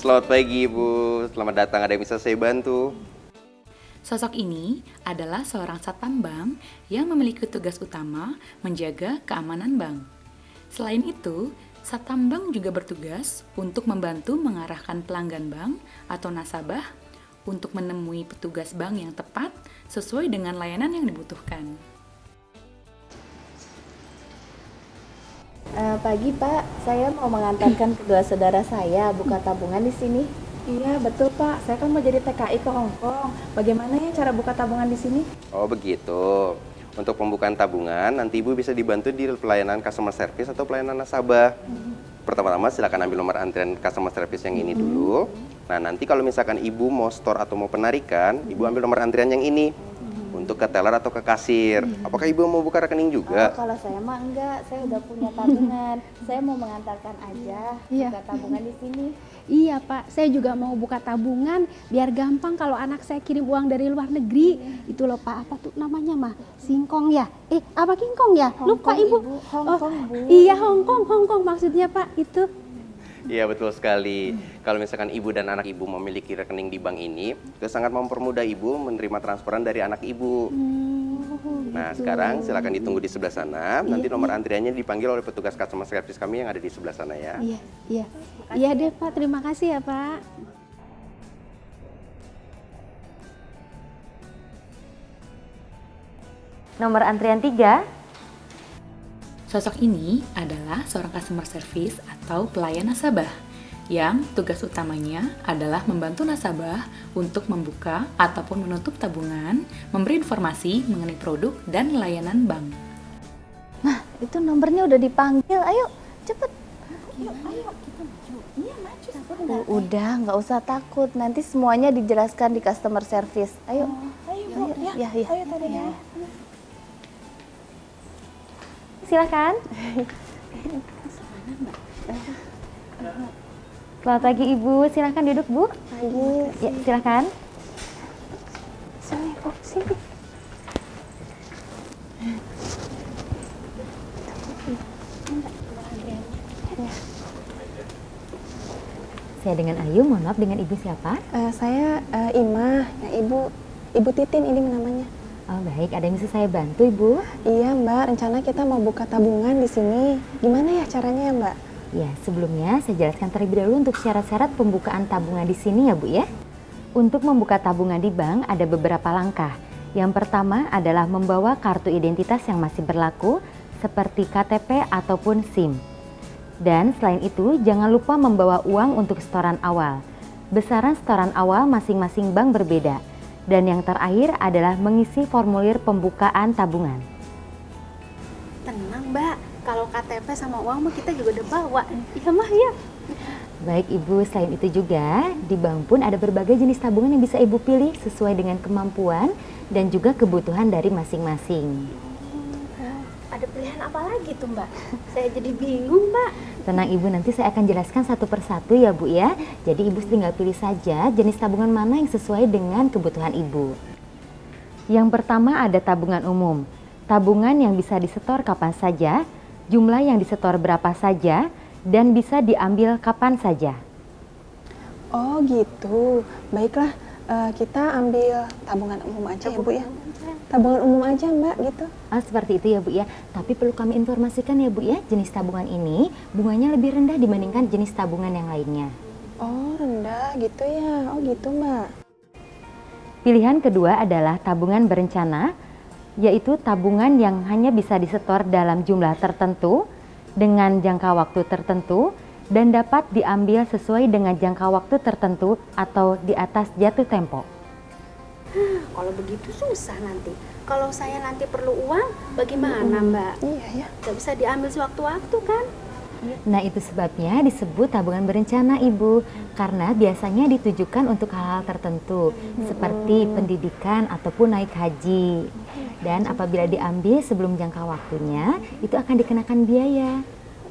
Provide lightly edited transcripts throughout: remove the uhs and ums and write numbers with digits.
Selamat pagi Ibu, selamat datang, ada yang bisa saya bantu? Sosok ini adalah seorang satpam bank yang memiliki tugas utama menjaga keamanan bank. Selain itu, satpam bank juga bertugas untuk membantu mengarahkan pelanggan bank atau nasabah untuk menemui petugas bank yang tepat sesuai dengan layanan yang dibutuhkan. Pagi Pak, saya mau mengantarkan kedua saudara saya buka tabungan di sini. Iya betul Pak, saya kan mau jadi TKI ke Hong Kong. Bagaimana ya cara buka tabungan di sini? Oh begitu. Untuk pembukaan tabungan, nanti Ibu bisa dibantu di pelayanan customer service atau pelayanan nasabah. Pertama-tama silakan ambil nomor antrian customer service yang ini dulu. Nah nanti kalau misalkan Ibu mau store atau mau penarikan, Ibu ambil nomor antrian yang ini. Untuk ke teller atau ke kasir. Apakah Ibu mau buka rekening juga? Kalau saya mah enggak, saya udah punya tabungan. Saya mau mengantarkan aja buka tabungan di sini. Iya Pak, saya juga mau buka tabungan biar gampang kalau anak saya kirim uang dari luar negeri. Itu loh Pak, apa tuh namanya mah? Singkong ya? Apa kingkong ya? Lupa Ibu. Hongkong Bu. Iya Hongkong maksudnya Pak, itu. Iya betul sekali. Kalau misalkan Ibu dan anak Ibu memiliki rekening di bank ini, itu sangat mempermudah Ibu menerima transferan dari anak Ibu. Nah sekarang silakan ditunggu di sebelah sana. Nanti nomor antriannya dipanggil oleh petugas customer service kami yang ada di sebelah sana ya. Iya deh Pak, terima kasih ya Pak. Nomor antrian 3. Sosok ini adalah seorang customer service atau pelayan nasabah yang tugas utamanya adalah membantu nasabah untuk membuka ataupun menutup tabungan, memberi informasi mengenai produk dan layanan bank. Nah, itu nomornya udah dipanggil. Ayo, cepet. Ayo, kita maju. Iya, maju. Udah, nggak usah takut. Nanti semuanya dijelaskan di customer service. Ayo. Ayo Bu, ya. Ayo tadi ya. Silakan. Selamat pagi Ibu, silakan duduk Bu. Pagi. Ya, silakan. Sini, Bu, sini. Saya dengan Ayu, mohon maaf, dengan Ibu siapa? Saya Ima, ya Ibu Titin ini namanya. Oh baik, ada yang bisa saya bantu Ibu? Iya Mbak, rencana kita mau buka tabungan di sini. Gimana ya caranya ya Mbak? Ya, sebelumnya saya jelaskan terlebih dahulu untuk syarat-syarat pembukaan tabungan di sini ya Bu ya. Untuk membuka tabungan di bank ada beberapa langkah. Yang pertama adalah membawa kartu identitas yang masih berlaku seperti KTP ataupun SIM. Dan selain itu jangan lupa membawa uang untuk setoran awal. Besaran setoran awal masing-masing bank berbeda. Dan yang terakhir adalah mengisi formulir pembukaan tabungan. Tenang Mbak, kalau KTP sama uang mah kita juga udah bawa. Iya mah ya. Baik Ibu, selain itu juga di bank pun ada berbagai jenis tabungan yang bisa Ibu pilih sesuai dengan kemampuan dan juga kebutuhan dari masing-masing. Ada pilihan apa lagi tuh Mbak? Saya jadi bingung Mbak. Tenang Ibu, nanti saya akan jelaskan satu persatu ya Bu ya. Jadi Ibu tinggal pilih saja jenis tabungan mana yang sesuai dengan kebutuhan Ibu. Yang pertama ada tabungan umum. Tabungan yang bisa disetor kapan saja, jumlah yang disetor berapa saja, dan bisa diambil kapan saja. Oh gitu, baiklah kita ambil tabungan umum aja ya Bu ya. Tabungan umum aja Mbak gitu. Seperti itu ya Bu ya. Tapi perlu kami informasikan ya Bu ya, jenis tabungan ini bunganya lebih rendah dibandingkan jenis tabungan yang lainnya. Oh rendah gitu ya, oh gitu Mbak. Pilihan kedua adalah tabungan berencana, yaitu tabungan yang hanya bisa disetor dalam jumlah tertentu, dengan jangka waktu tertentu, dan dapat diambil sesuai dengan jangka waktu tertentu atau di atas jatuh tempo. Kalau begitu susah nanti. Kalau saya nanti perlu uang, bagaimana Mbak? Iya ya. Gak bisa diambil sewaktu-waktu kan? Nah itu sebabnya disebut tabungan berencana Ibu, karena biasanya ditujukan untuk hal-hal tertentu seperti pendidikan ataupun naik haji. Dan apabila diambil sebelum jangka waktunya, itu akan dikenakan biaya.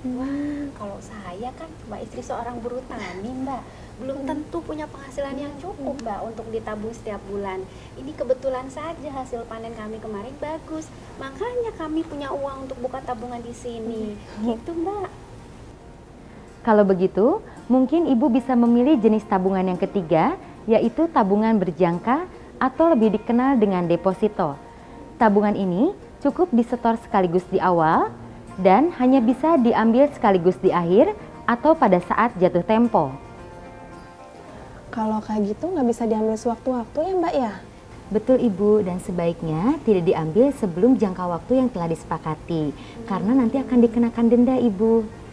Wah, kalau saya kan cuma istri seorang buruh tani Mbak, belum tentu punya penghasilan yang cukup Mbak untuk ditabung setiap bulan. Ini kebetulan saja hasil panen kami kemarin bagus, makanya kami punya uang untuk buka tabungan di sini. Gitu Mbak. Kalau begitu, mungkin Ibu bisa memilih jenis tabungan yang ketiga, yaitu tabungan berjangka atau lebih dikenal dengan deposito. Tabungan ini cukup disetor sekaligus di awal dan hanya bisa diambil sekaligus di akhir atau pada saat jatuh tempo. Kalau kayak gitu nggak bisa diambil sewaktu-waktu ya Mbak ya? Betul Ibu, dan sebaiknya tidak diambil sebelum jangka waktu yang telah disepakati, karena nanti akan dikenakan denda Ibu.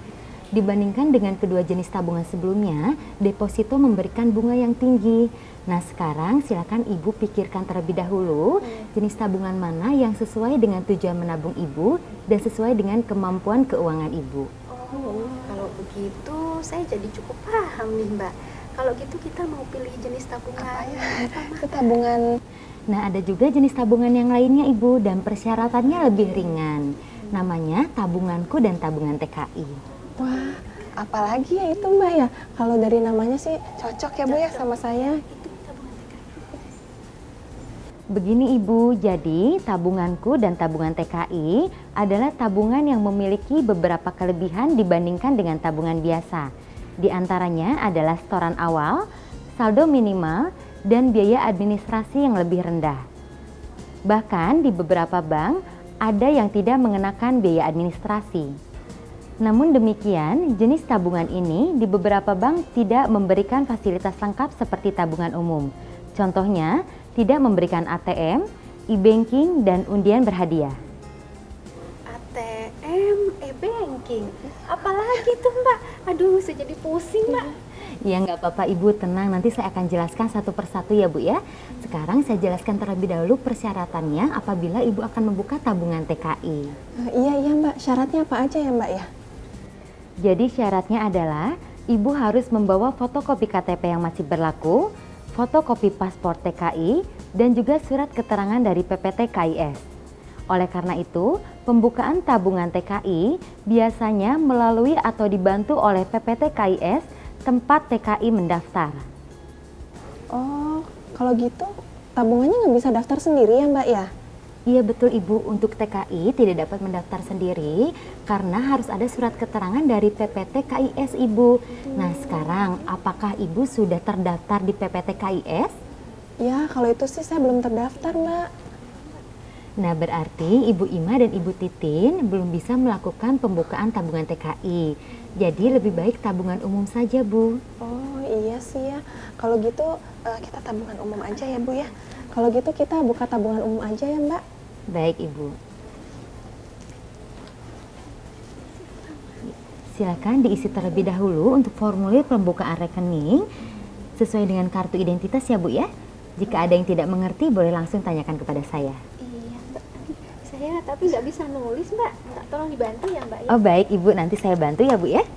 Dibandingkan dengan kedua jenis tabungan sebelumnya, deposito memberikan bunga yang tinggi. Nah sekarang silakan Ibu pikirkan terlebih dahulu jenis tabungan mana yang sesuai dengan tujuan menabung Ibu dan sesuai dengan kemampuan keuangan Ibu. Oh, kalau begitu saya jadi cukup paham nih Mbak. Kalau gitu kita mau pilih jenis tabungan apa? Itu tabungan. Nah, ada juga jenis tabungan yang lainnya Ibu dan persyaratannya lebih ringan. Namanya tabunganku dan tabungan TKI. Wah, apalagi ya itu Mbak ya? Kalau dari namanya sih cocok ya Bu ya sama saya. Begini Ibu, jadi tabunganku dan tabungan TKI adalah tabungan yang memiliki beberapa kelebihan dibandingkan dengan tabungan biasa. Di antaranya adalah setoran awal, saldo minimal, dan biaya administrasi yang lebih rendah. Bahkan di beberapa bank ada yang tidak mengenakan biaya administrasi. Namun demikian, jenis tabungan ini di beberapa bank tidak memberikan fasilitas lengkap seperti tabungan umum. Contohnya, tidak memberikan ATM, e-banking, dan undian berhadiah. ATM, e-banking, apalagi tuh Mbak? Aduh, saya jadi pusing Mbak. Ya nggak apa-apa Ibu, tenang, nanti saya akan jelaskan satu persatu ya Bu ya. Sekarang saya jelaskan terlebih dahulu persyaratannya apabila Ibu akan membuka tabungan TKI. Iya Mbak, syaratnya apa aja ya Mbak ya? Jadi syaratnya adalah Ibu harus membawa fotokopi KTP yang masih berlaku, fotokopi paspor TKI, dan juga surat keterangan dari PPT KIS. Oleh karena itu, pembukaan tabungan TKI biasanya melalui atau dibantu oleh PPT KIS tempat TKI mendaftar. Oh, kalau gitu tabungannya nggak bisa daftar sendiri ya Mbak ya? Iya betul Ibu, untuk TKI tidak dapat mendaftar sendiri karena harus ada surat keterangan dari PPT KIS Ibu. Nah sekarang, apakah Ibu sudah terdaftar di PPT KIS? Ya, kalau itu sih saya belum terdaftar Mbak. Nah berarti Ibu Ima dan Ibu Titin belum bisa melakukan pembukaan tabungan TKI. Jadi lebih baik tabungan umum saja Bu. Oh iya sih ya, kalau gitu kita tabungan umum aja ya Bu ya. Kalau gitu kita buka tabungan umum aja ya Mbak. Baik Ibu. Silakan diisi terlebih dahulu untuk formulir pembukaan rekening sesuai dengan kartu identitas ya Bu ya. Jika ada yang tidak mengerti boleh langsung tanyakan kepada saya. Iya Mbak, saya tapi nggak bisa nulis Mbak. Minta tolong dibantu ya Mbak ya. Oh baik Ibu, nanti saya bantu ya Bu ya.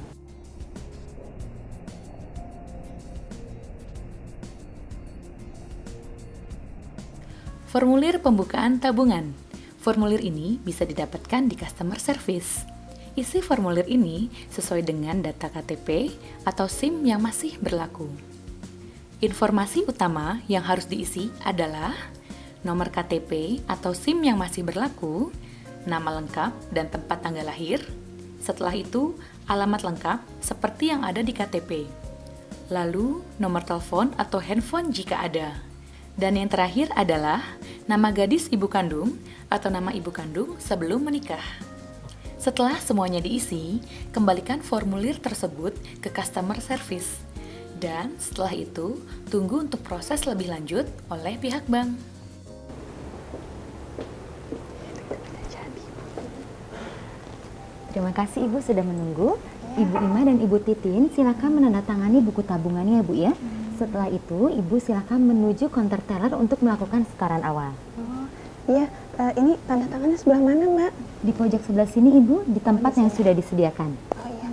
Formulir pembukaan tabungan. Formulir ini bisa didapatkan di customer service. Isi formulir ini sesuai dengan data KTP atau SIM yang masih berlaku. Informasi utama yang harus diisi adalah nomor KTP atau SIM yang masih berlaku, nama lengkap dan tempat tanggal lahir. Setelah itu, alamat lengkap seperti yang ada di KTP. Lalu, nomor telepon atau handphone jika ada. Dan yang terakhir adalah nama gadis ibu kandung atau nama ibu kandung sebelum menikah. Setelah semuanya diisi, kembalikan formulir tersebut ke customer service. Dan setelah itu, tunggu untuk proses lebih lanjut oleh pihak bank. Terima kasih Ibu sudah menunggu. Ibu Ima dan Ibu Titin silakan menandatangani buku tabungannya ya Bu ya. Setelah itu Ibu silakan menuju counter teller untuk melakukan setoran awal. Oh iya, ini tanda tangannya sebelah mana Mbak? Di pojok sebelah sini Ibu, di tempat yang sudah disediakan. Oh iya.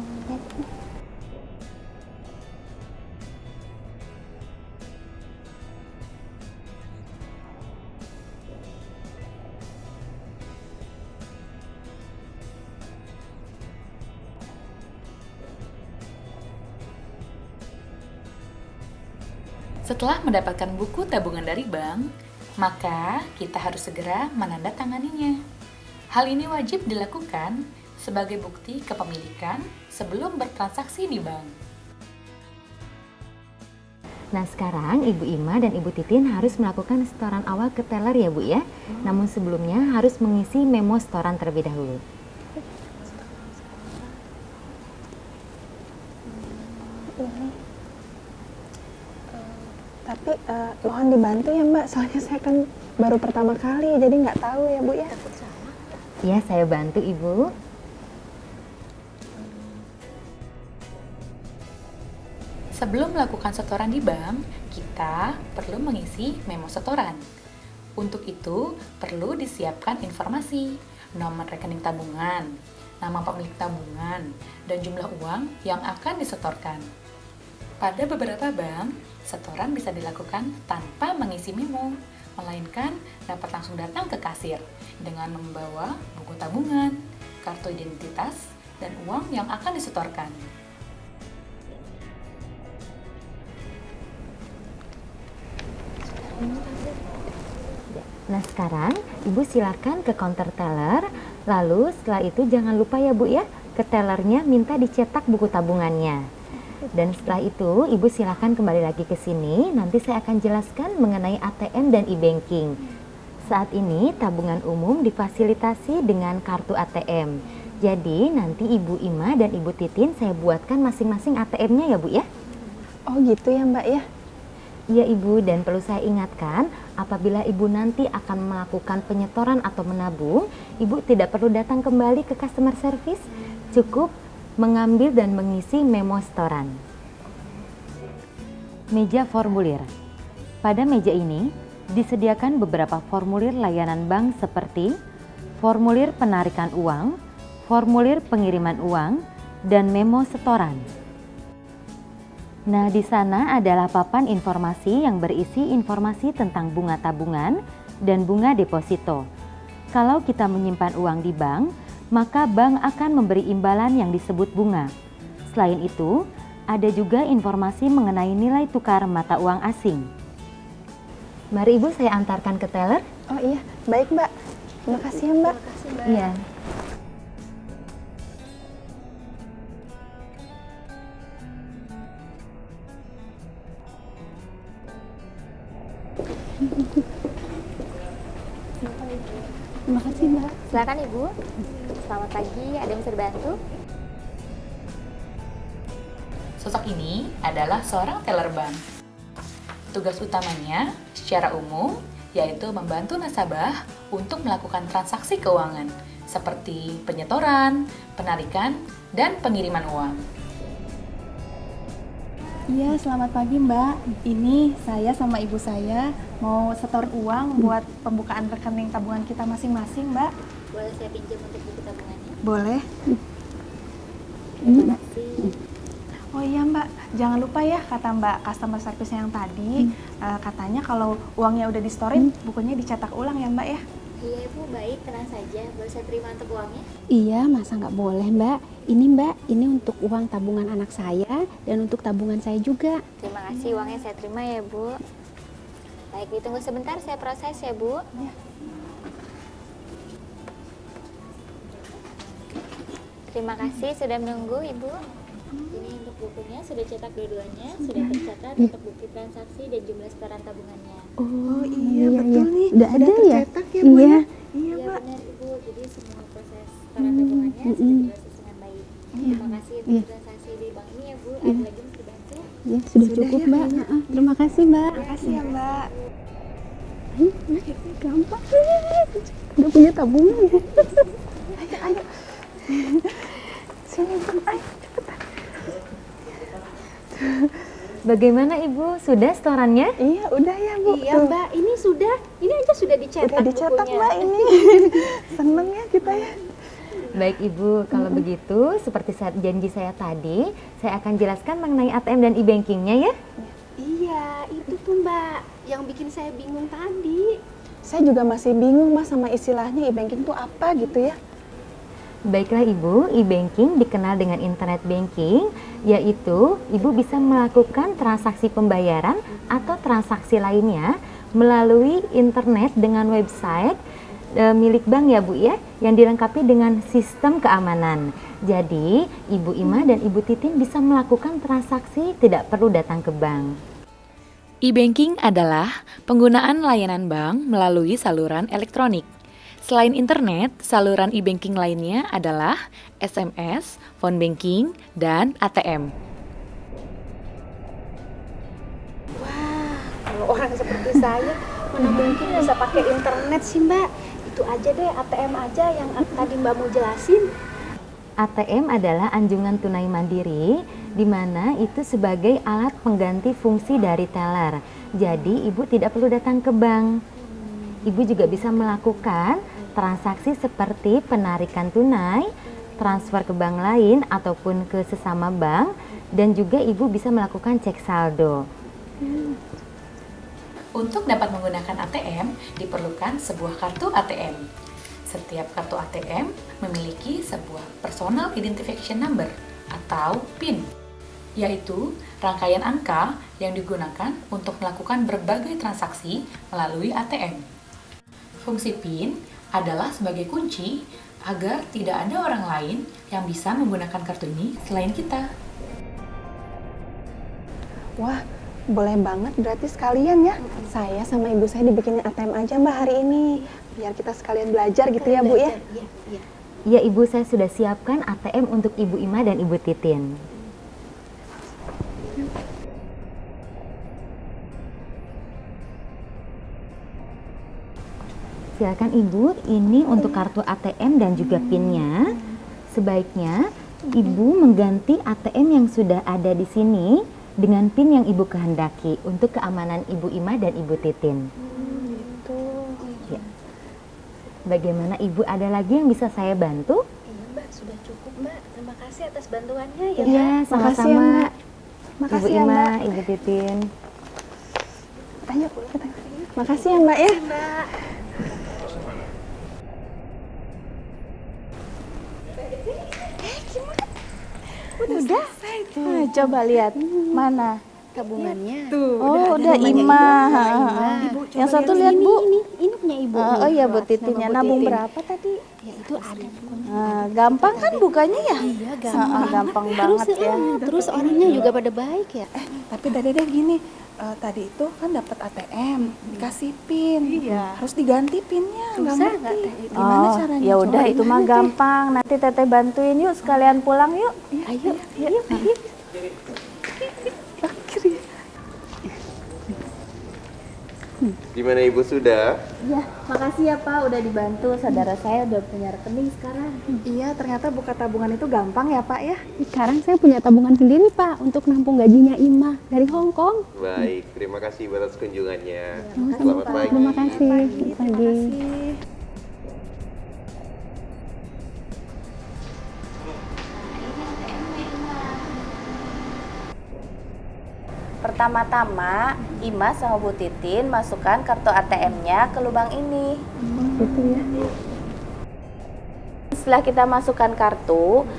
Setelah mendapatkan buku tabungan dari bank, maka kita harus segera menandatanganinya. Hal ini wajib dilakukan sebagai bukti kepemilikan sebelum bertransaksi di bank. Nah sekarang Ibu Ima dan Ibu Titin harus melakukan setoran awal ke teller ya Bu ya. Namun sebelumnya harus mengisi memo setoran terlebih dahulu. Tapi mohon dibantu ya Mbak, soalnya saya kan baru pertama kali, jadi nggak tahu ya Bu ya. Ya saya bantu Ibu. Sebelum melakukan setoran di bank, kita perlu mengisi memo setoran. Untuk itu, perlu disiapkan informasi, nomor rekening tabungan, nama pemilik tabungan, dan jumlah uang yang akan disetorkan. Pada beberapa bank, setoran bisa dilakukan tanpa mengisi memo, melainkan dapat langsung datang ke kasir dengan membawa buku tabungan, kartu identitas, dan uang yang akan disetorkan. Nah sekarang Ibu silakan ke counter teller. Lalu setelah itu jangan lupa ya Bu ya, ke tellernya minta dicetak buku tabungannya. Dan setelah itu Ibu silakan kembali lagi ke sini. Nanti saya akan jelaskan mengenai ATM dan e-banking. Saat ini tabungan umum difasilitasi dengan kartu ATM. Jadi nanti Ibu Ima dan Ibu Titin saya buatkan masing-masing ATM-nya ya Bu ya. Oh gitu ya Mbak ya. Iya Ibu, dan perlu saya ingatkan, apabila Ibu nanti akan melakukan penyetoran atau menabung, Ibu tidak perlu datang kembali ke customer service, cukup mengambil dan mengisi memo setoran. Meja formulir. Pada meja ini, disediakan beberapa formulir layanan bank seperti formulir penarikan uang, formulir pengiriman uang, dan memo setoran. Nah, di sana adalah papan informasi yang berisi informasi tentang bunga tabungan dan bunga deposito. Kalau kita menyimpan uang di bank, maka bank akan memberi imbalan yang disebut bunga. Selain itu, ada juga informasi mengenai nilai tukar mata uang asing. Mari Ibu saya antarkan ke teller. Oh iya, baik Mbak. Terima kasih ya Mbak. Iya. Terima kasih Mbak. Silakan Ibu. Selamat pagi, ada yang bisa dibantu? Sosok ini adalah seorang teller bank. Tugas utamanya secara umum yaitu membantu nasabah untuk melakukan transaksi keuangan seperti penyetoran, penarikan, dan pengiriman uang. Iya, selamat pagi Mbak. Ini saya sama ibu saya mau setor uang buat pembukaan rekening tabungan kita masing-masing, Mbak. Boleh saya pinjam untuk buku tabungannya? Boleh? Terima kasih. Oh iya Mbak, jangan lupa ya kata Mbak customer service yang tadi, katanya kalau uangnya udah di-storein, bukunya dicetak ulang ya Mbak ya? Iya Ibu, baik, tenang saja. Boleh saya terima untuk uangnya? Iya, masa nggak boleh Mbak? Ini Mbak, ini untuk uang tabungan anak saya dan untuk tabungan saya juga. Terima kasih, uangnya saya terima ya Bu. Baik, ditunggu sebentar, saya proses ya Bu. Terima kasih sudah menunggu Ibu. Ini untuk bukunya sudah cetak dua-duanya, sudah tercatat untuk bukti transaksi dan jumlah setoran tabungannya. Oh iya, betul nih. Udah ada ya? tercetak ya Bu Iya. ya? Iya Iya Mbak. benar Ibu, jadi semua proses setoran tabungannya sudah diproses dengan baik. Terima kasih untuk transaksi di bank ini ya Bu. Ada lagi yang bisa bantu? Ya, sudah cukup ya, Mbak. kayaknya. Terima kasih Mbak. Terima kasih ya Mbak. Gampang. Udah punya tabungan ya. Ayo. Sini Bu, ayo cepetan. Bagaimana Ibu? Sudah setorannya? Iya, udah ya Bu. Iya Mbak, ini sudah, ini aja sudah dicetak Udah dicetak bukunya. Mbak ini. Seneng ya kita ya. Baik Ibu, kalau begitu seperti janji saya tadi, saya akan jelaskan mengenai ATM dan e-bankingnya ya. Iya, itu tuh Mbak, yang bikin saya bingung tadi. Saya juga masih bingung Mas sama istilahnya e-banking itu apa gitu ya. Baiklah Ibu, e-banking dikenal dengan internet banking, yaitu Ibu bisa melakukan transaksi pembayaran atau transaksi lainnya melalui internet dengan website milik bank ya Bu ya, yang dilengkapi dengan sistem keamanan. Jadi Ibu Ima dan Ibu Titin bisa melakukan transaksi tidak perlu datang ke bank. E-banking adalah penggunaan layanan bank melalui saluran elektronik. Selain internet, saluran e-banking lainnya adalah SMS, phone banking, dan ATM. Kalau orang seperti saya, mana mungkin bisa pakai internet sih Mbak. Itu aja deh, ATM aja yang tadi Mbak mau jelasin. ATM adalah anjungan tunai mandiri, di mana itu sebagai alat pengganti fungsi dari teller. Jadi Ibu tidak perlu datang ke bank. Ibu juga bisa melakukan transaksi seperti penarikan tunai, transfer ke bank lain ataupun ke sesama bank, dan juga Ibu bisa melakukan cek saldo. Untuk dapat menggunakan ATM, diperlukan sebuah kartu ATM. Setiap kartu ATM memiliki sebuah Personal Identification Number atau PIN, yaitu rangkaian angka yang digunakan untuk melakukan berbagai transaksi melalui ATM. Fungsi PIN adalah sebagai kunci agar tidak ada orang lain yang bisa menggunakan kartu ini selain kita. Wah, boleh banget berarti sekalian ya. Saya sama ibu saya dibikinin ATM aja Mbak hari ini. Biar kita sekalian belajar gitu ya Bu ya. Iya, iya. Ya Ibu, saya sudah siapkan ATM untuk Ibu Ima dan Ibu Titin. Silakan Ibu, ini untuk kartu ATM dan juga PIN-nya. Sebaiknya Ibu mengganti ATM yang sudah ada di sini dengan PIN yang Ibu kehendaki untuk keamanan Ibu Ima dan Ibu Titin. Ya. Bagaimana Ibu, ada lagi yang bisa saya bantu? Iya Mbak, sudah cukup Mbak. Terima kasih atas bantuannya ya. Iya, Makasih ya, sama-sama. Mbak. Ibu Makasih ya, Ima, Mbak. Ibu Titin. Ayo, kita. Makasih ya Mbak ya. Mbak. Udah. Nah, coba lihat mana Tabungannya. Oh, udah Ima. Yang satu lihat Bu. Ini punya ibu. Oh iya Bu Atas Titinnya. nama Bu Nabung Titin. berapa tadi? Ya itu ada pokoknya. Gampang kan bukanya ya? Iya, gampang. Gampang banget ya. Terus orangnya juga pada baik ya. Tapi Dede gini, tadi itu kan dapat ATM, dikasih PIN. Harus diganti PIN-nya. Nggak ngerti. Gimana Oh, caranya? ya udah Coba itu mah gampang. Nanti Teteh bantuin yuk, sekalian pulang yuk. Ayo. Gimana Ibu sudah? Ya, makasih ya Pak udah dibantu. Saudara saya udah punya rekening sekarang. Iya, ternyata buka tabungan itu gampang ya Pak ya. Sekarang saya punya tabungan sendiri Pak untuk nampung gajinya Ima dari Hong Kong. Baik, terima kasih atas kunjungannya. Sama-sama, Selamat Pak. pagi. Terima kasih. Pagi. Pertama-tama, Ima sama Bu Titin masukkan kartu ATM-nya ke lubang ini. Gitu ya. Setelah kita masukkan kartu,